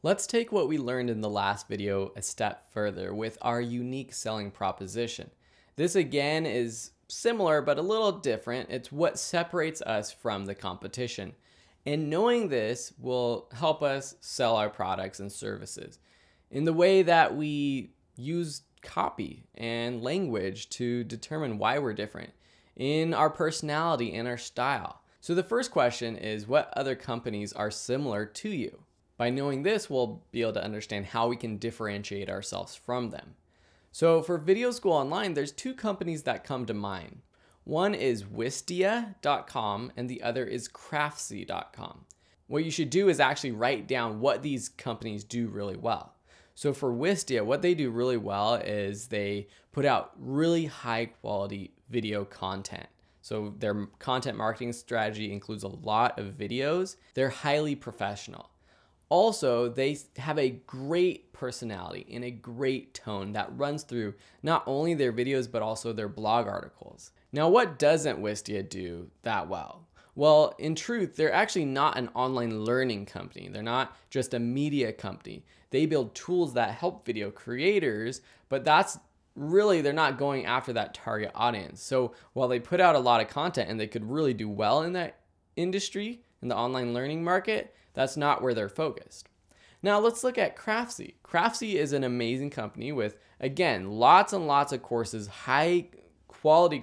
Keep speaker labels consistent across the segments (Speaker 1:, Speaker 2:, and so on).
Speaker 1: Let's take what we learned in the last video a step further with our unique selling proposition. This again is similar but a little different. It's what separates us from the competition. And knowing this will help us sell our products and services in the way that we use copy and language to determine why we're different, in our personality and our style. So the first question is, what other companies are similar to you? By knowing this, we'll be able to understand how we can differentiate ourselves from them. So for Video School Online, there's two companies that come to mind. One is Wistia.com and the other is Craftsy.com. What you should do is actually write down what these companies do really well. So for Wistia, what they do really well is they put out really high quality video content. So their content marketing strategy includes a lot of videos. They're highly professional. Also, they have a great personality and a great tone that runs through not only their videos, but also their blog articles. Now, what doesn't Wistia do that well? Well, in truth, they're actually not an online learning company. They're not just a media company. They build tools that help video creators, but they're not going after that target audience. So while they put out a lot of content and they could really do well in that industry, in the online learning market, that's not where they're focused. Now let's look at Craftsy. Craftsy is an amazing company with, again, lots and lots of courses, high quality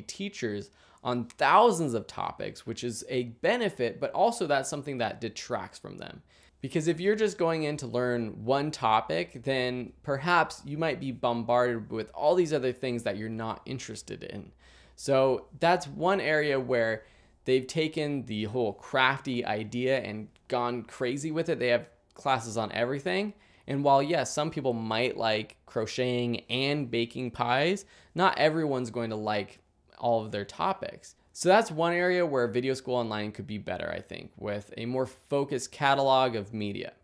Speaker 1: teachers on thousands of topics, which is a benefit, but also that's something that detracts from them. Because if you're just going in to learn one topic, then perhaps you might be bombarded with all these other things that you're not interested in. So that's one area where they've taken the whole crafty idea and gone crazy with it. They have classes on everything. And while yes, some people might like crocheting and baking pies, not everyone's going to like all of their topics. So that's one area where Video School Online could be better, I think, with a more focused catalog of media.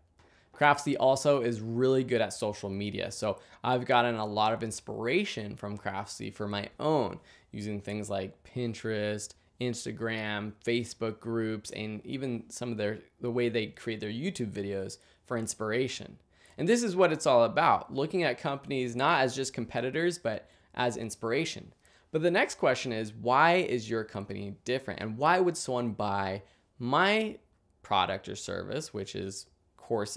Speaker 1: Craftsy also is really good at social media. So I've gotten a lot of inspiration from Craftsy for my own, using things like Pinterest, Instagram, Facebook groups, and even some of the way they create their YouTube videos for inspiration. And this is what it's all about, looking at companies not as just competitors, but as inspiration. But the next question is, why is your company different? And why would someone buy my product or service, which is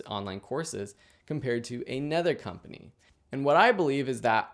Speaker 1: online courses, compared to another company? And what I believe is that,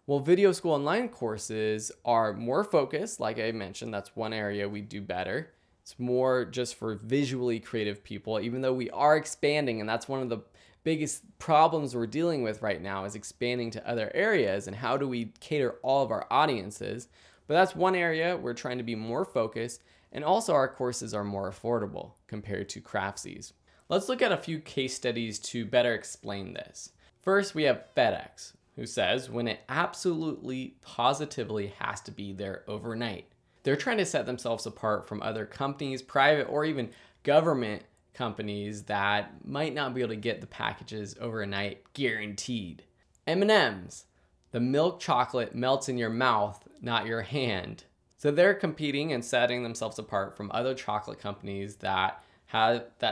Speaker 1: well, Video School Online courses are more focused. Like I mentioned, that's one area we do better. It's more just for visually creative people, even though we are expanding. And that's one of the biggest problems we're dealing with right now, is expanding to other areas and how do we cater all of our audiences. But that's one area we're trying to be more focused. And also our courses are more affordable compared to Craftsy's. Let's look at a few case studies to better explain this. First, we have FedEx, who says when it absolutely positively has to be there overnight. They're trying to set themselves apart from other companies, private or even government companies that might not be able to get the packages overnight guaranteed. M&M's, the milk chocolate melts in your mouth, not your hand. So they're competing and setting themselves apart from other chocolate companies that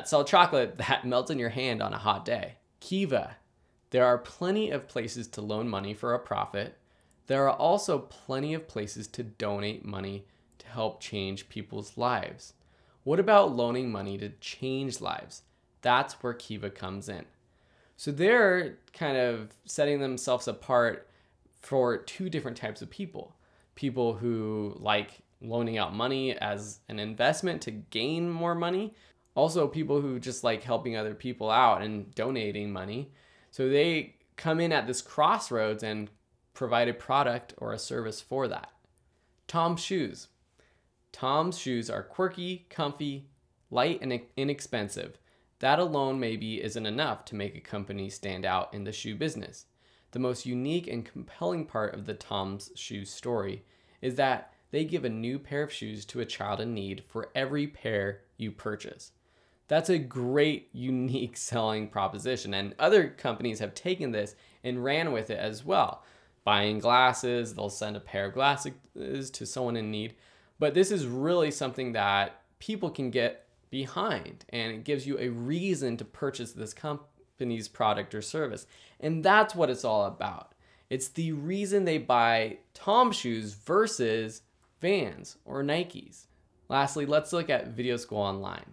Speaker 1: sell chocolate that melts in your hand on a hot day. Kiva, there are plenty of places to loan money for a profit. There are also plenty of places to donate money to help change people's lives. What about loaning money to change lives? That's where Kiva comes in. So they're kind of setting themselves apart for two different types of people. People who like loaning out money as an investment to gain more money. Also people who just like helping other people out and donating money. So they come in at this crossroads and provide a product or a service for that. Tom's shoes. Tom's shoes are quirky, comfy, light, and inexpensive. That alone maybe isn't enough to make a company stand out in the shoe business. The most unique and compelling part of the Tom's shoes story is that they give a new pair of shoes to a child in need for every pair you purchase. That's a great, unique selling proposition, and other companies have taken this and ran with it as well. Buying glasses, they'll send a pair of glasses to someone in need. But this is really something that people can get behind, and it gives you a reason to purchase this company's product or service. And that's what it's all about. It's the reason they buy Tom shoes versus Vans or Nikes. Lastly, let's look at Video School Online.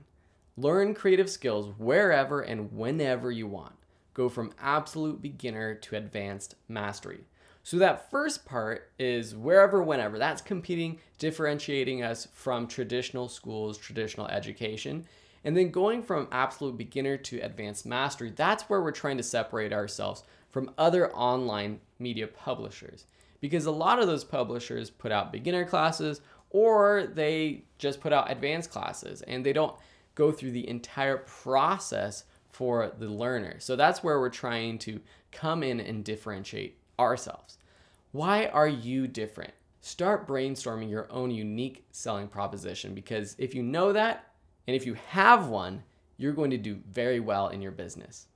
Speaker 1: Learn creative skills wherever and whenever you want. Go from absolute beginner to advanced mastery. So that first part is wherever, whenever. That's competing, differentiating us from traditional schools, traditional education. And then going from absolute beginner to advanced mastery, that's where we're trying to separate ourselves from other online media publishers. Because a lot of those publishers put out beginner classes, or they just put out advanced classes, and they don't go through the entire process for the learner. So that's where we're trying to come in and differentiate ourselves. Why are you different? Start brainstorming your own unique selling proposition, because if you know that, and if you have one, you're going to do very well in your business.